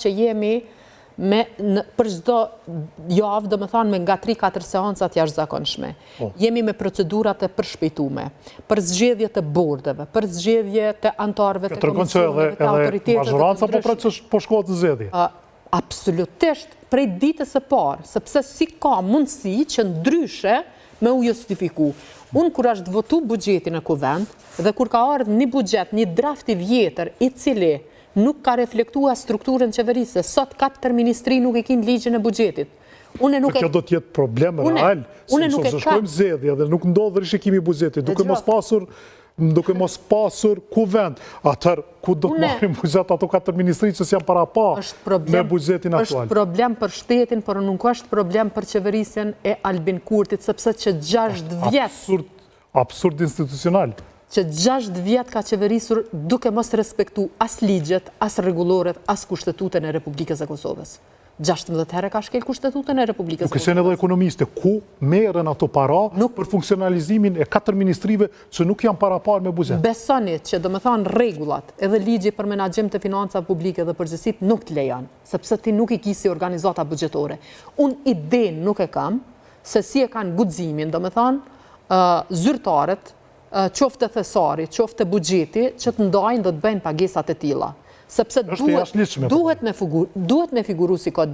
që jemi për çdo javë, domethënë me nga 3-4 seancat jashtëzakonshme. Jemi me procedurat e përshpejtuara, për zgjedhje të bordeve, për zgjedhje të anëtarëve të komisioneve, të autoriteteve. Majoranca po shkohet në zgjedhje. Absolutisht, prej ditës së parë, sepse si ka mundësi që ndryshe me u justifiku. Unë kur është votu buxheti në kuvend dhe kur ka ardhur një buxhet, një draft i vjetër i cili nuk ka reflektua strukturën qeverisë. Sot 4 ministri nuk e kin ligjin e buxhetit. Kjo do të jetë problem real, se shkojmë zgjedhje dhe nuk ndodh rishikimi i buxhetit, duke mos pasur kuvend. Atëherë ku do të marrim buxhet ato 4 ministri që janë para pa me buxhetin aktual? Është problem për shtetin, por nuk është problem për qeverisjen e Albin Kurtit, sepse që 6 vjet absurd institucional. Që 6 vjet ka qeverisur duke mos respektu as ligjet, as rregulloret, as kushtetutën e Republikës së Kosovës. 16 herë ka shkel kushtetutën e Republikës së Kosovës. Nuk janë edhe ekonomiste, ku merren ato para për funksionalizimin e 4 ministrive që nuk janë para parë me buxhet. Besoni që domethënë rregullat, edhe ligji për menaxhim të financave publike dhe përgjithësisht nuk të lejon, sepse ti nuk i ke si organizata buxhetore. Unë idenë nuk e kam se si e kanë guximin, domethënë zyrtarët, qoftë thesari, qoftë buxheti, që të ndajnë dhe të bëjnë pagesat e tilla. Sepse duhet me figuru si kod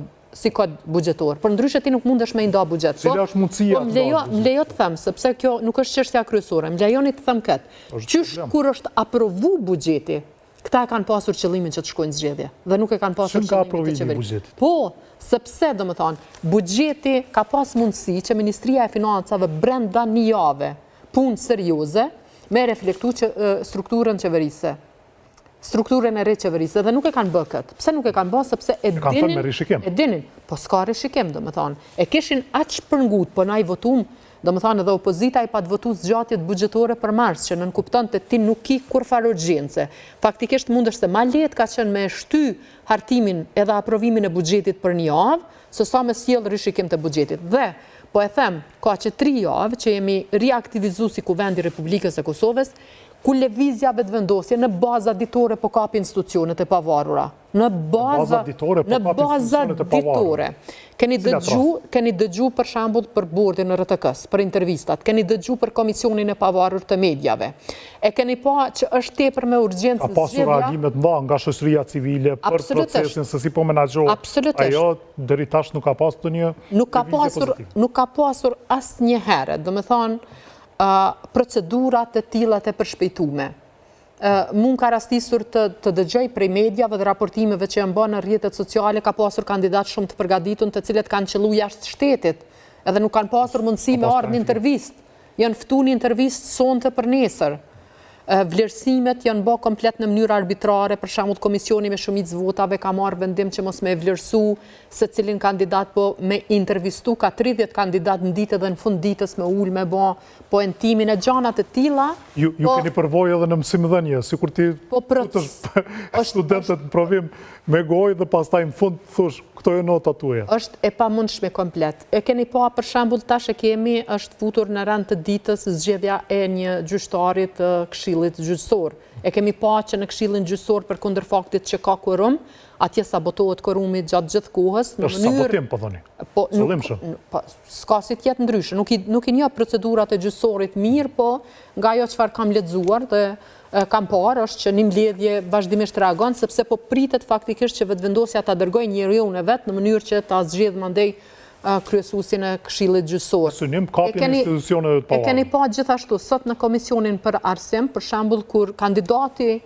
buxhetor, për ndryshe ti nuk mundesh me i nda buxhet. Cila është mundësia të nda buxhet? Më lejo të them, sepse kjo nuk është çështja kryesore, më lejoni të them këtë. Qysh kur është aprovu buxheti, këta e kanë pasur qëllimin që të shkojnë zgjedhje dhe nuk e kanë pasur qëllimin të qeverisë. Po, sepse domethënë, buxheti ka pas mundësi që Ministria e Financave brenda një jave punë serioze me reflektu strukturën qeverisë, strukturën e re qeverisë, dhe nuk e kanë bërë këtë. Pse nuk e kanë bërë? Sepse e dinin, po s'ka rishikim, domethënë. E kishin aq shpërngut, po na i votum, domethënë edhe opozita i pat votu zgjatjet buxhetore për mars, që nënkupton të ti nuk ki kurfar urgjencë. Faktikisht mundesh se ma lehtë ka qenë me shty hartimin edhe aprovimin e buxhetit për një javë, se sa me sjell rishikim të buxhetit. Dhe po e them, ka që 3 javë që jemi reaktivizu si kuvendi Republikës së Kosovës, ku lëvizjave të vendosje në baza ditore po kapi institucionet e pavarura. Në baza ditore. Keni dëgju për shembull për bordin e RTK-s, për intervistat, keni dëgju për komisionin e pavarur të medjave. E keni pa që është tepër me urgjencë zgjedhja. Ka pasur reagimet mba nga shoqëria civile për procesin se si po menaxhohet. Ajo deri tash nuk ka pasur ndonjë lëvizje pozitive. Nuk ka pasur asnjëherë, domethënë procedurat të tilla të përshpejtuara. Mund ka rastisur të dëgjoj prej medjave dhe raportimeve që janë bërë në rrjetet sociale, ka pasur kandidat shumë të përgatitur të cilët kanë qellu jashtë shtetit, edhe nuk kanë pasur mundësi me ardhur në intervistë. Janë ftuar në intervistë sonte për nesër. Vlerësimet janë bërë komplet në mënyrë arbitrare, për shembull komisioni me shumicë votave ka marrë vendim që mos me vlerësu se cilin kandidat, po me intervistu ka 30 kandidat në ditë dhe në fund ditës me ul me bë poentimin e gjanat të tilla. Ju keni përvojë edhe në mësimdhënie, sikur ti studentët në provim me gojë dhe pastaj në fund thosh këto janë notat tuaja. Është e pamundshme komplet. E keni pa për shembull tash e kemi është futur në rand të ditës zgjedhja e një gjyqtari të Këshillit Gjyqësor. E kemi pa që në Këshillin Gjyqësor përkundër faktit që ka quorum, atje sabotohet quorumi gjatë gjithë kohës. Është sabotim, po thoni. Qëllimshëm. S'ka si tjetë ndryshe. Nuk i njoh procedurat e gjyqësorit mirë, po nga ajo çfarë kam lexuar dhe kam parë është që një mbledhje vazhdimisht reagon, sepse po pritet faktikisht që vetëvendosja ta dërgojë njeriu në vet në mënyrë që ta zgjedh mandej kryesuesin e Këshillit Gjyqësor. Synim kapjen e institucioneve të pavarura. E keni pa gjithashtu sot në komisionin për arsim, për shembull kur kandidati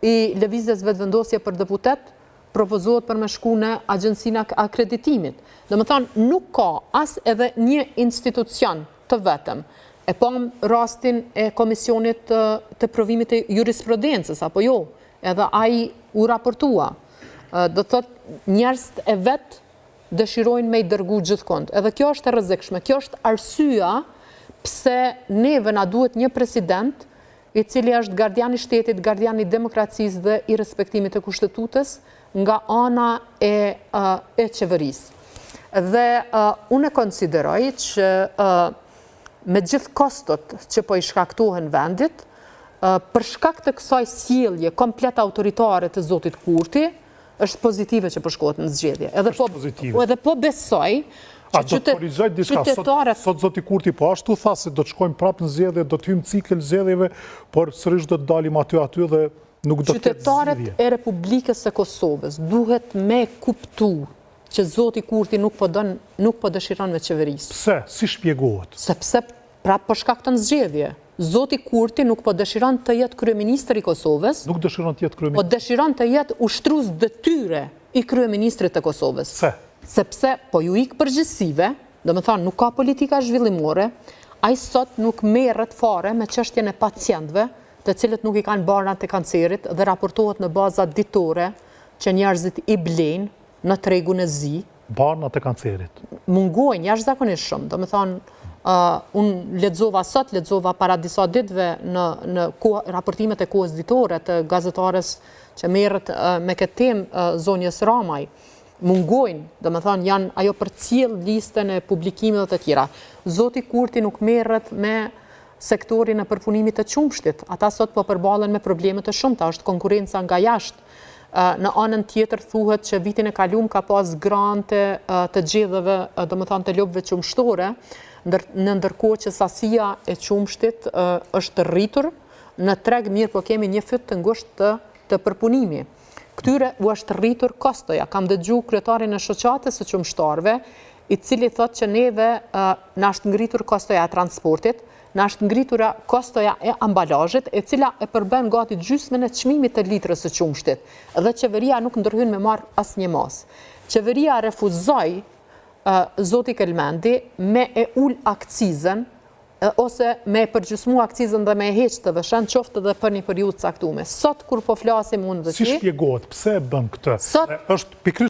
i lëvizjes vetëvendosje për deputet propozohet për me shku në agjencinë e akreditimit. Domethënë nuk ka as edhe një institucion të vetëm. E pam rastin e komisionit të provimit të jurisprudencës, apo jo, edhe ai u raportua. Do thotë njerëz e vet dëshirojnë me i dërgu gjithkund. Edhe kjo është e rrezikshme. Kjo është arsyeja pse neve na duhet një president i cili është gardiani i shtetit, gardiani i demokracisë dhe i respektimit të kushtetutës nga ana e qeverisë. Dhe unë e konsideroj që me gjithë kostot që po i shkaktohen vendit, për shkak të kësaj sjellje komplet autoritare të zotit Kurti, është pozitive që përshkohet në zgjedhje. Edhe po besoj A do të korrigjoj diçka, sot zoti Kurti po ashtu tha se do të shkojmë prapë në zgjedhje, do të hymë cikël zgjedhjeve, por sërish do të dalim aty dhe nuk do të ketë zgjedhje. Qytetarët e Republikës së Kosovës duhet me kuptu që zoti Kurti nuk po dëshiron me qeverisë. Pse? Si shpjegohet? Sepse prapë po shkakton zgjedhje. Zoti Kurti nuk po dëshiron të jetë kryeministër i Kosovës. Nuk dëshiron të jetë kryeministër. Po dëshiron të jetë ushtrues detyre i kryeministrit të Kosovës. Pse? Sepse po ju ikë përgjithësive, do me thonë nuk ka politika zhvillimore, a i sot nuk merret fare me çështjen e pacientëve, të cilët nuk i kanë barnat e kancerit dhe raportohet në baza ditore që njerëzit i blejnë në tregun e zi. Barnat e kancerit? Mungojnë jashtëzakonisht shumë, do me thonë, unë lexova para disa ditëve në raportimet e kohës ditore të gazetares që merret me këtë temë zonjës Ramaj, mungojnë, do me thonë, janë ajo për cilë listën e publikimit dhe të tjera. Zoti Kurti nuk merret me sektorin e përpunimit të qumshtit. Ata sot po përballen me problemet të shumta, është konkurenca nga jashtë. Në anën tjetër thuhet që vitin e kaluar ka pas grante të gjedhëve, do me thonë, të lopëve qumshtore, ndërkohë që sasia e qumshtit është rritur në treg, mirë po kemi një fyt të ngushtë të përpunimi. Këtyre u është rritur kostoja. Kam dëgju kryetarin e shoqatës së qumshtarëve, i cili thot që neve na është ngritur kostoja e transportit, na është ngritur kostoja e ambalazhit, e cila e përben gati gjysmën e çmimit të litrës së qumshtit. Dhe qeveria nuk ndërhyn me marr asnjë mas. Qeveria refuzoi zoti Kelmendi me e ul akcizën ose me përgjysmu akcizën dhe me heq të vëshën qoftë dhe për një periudhë caktuar. Sot kur po flasim unë dhe ti, si shpjegohet pse e bën këtë? Është pikërisht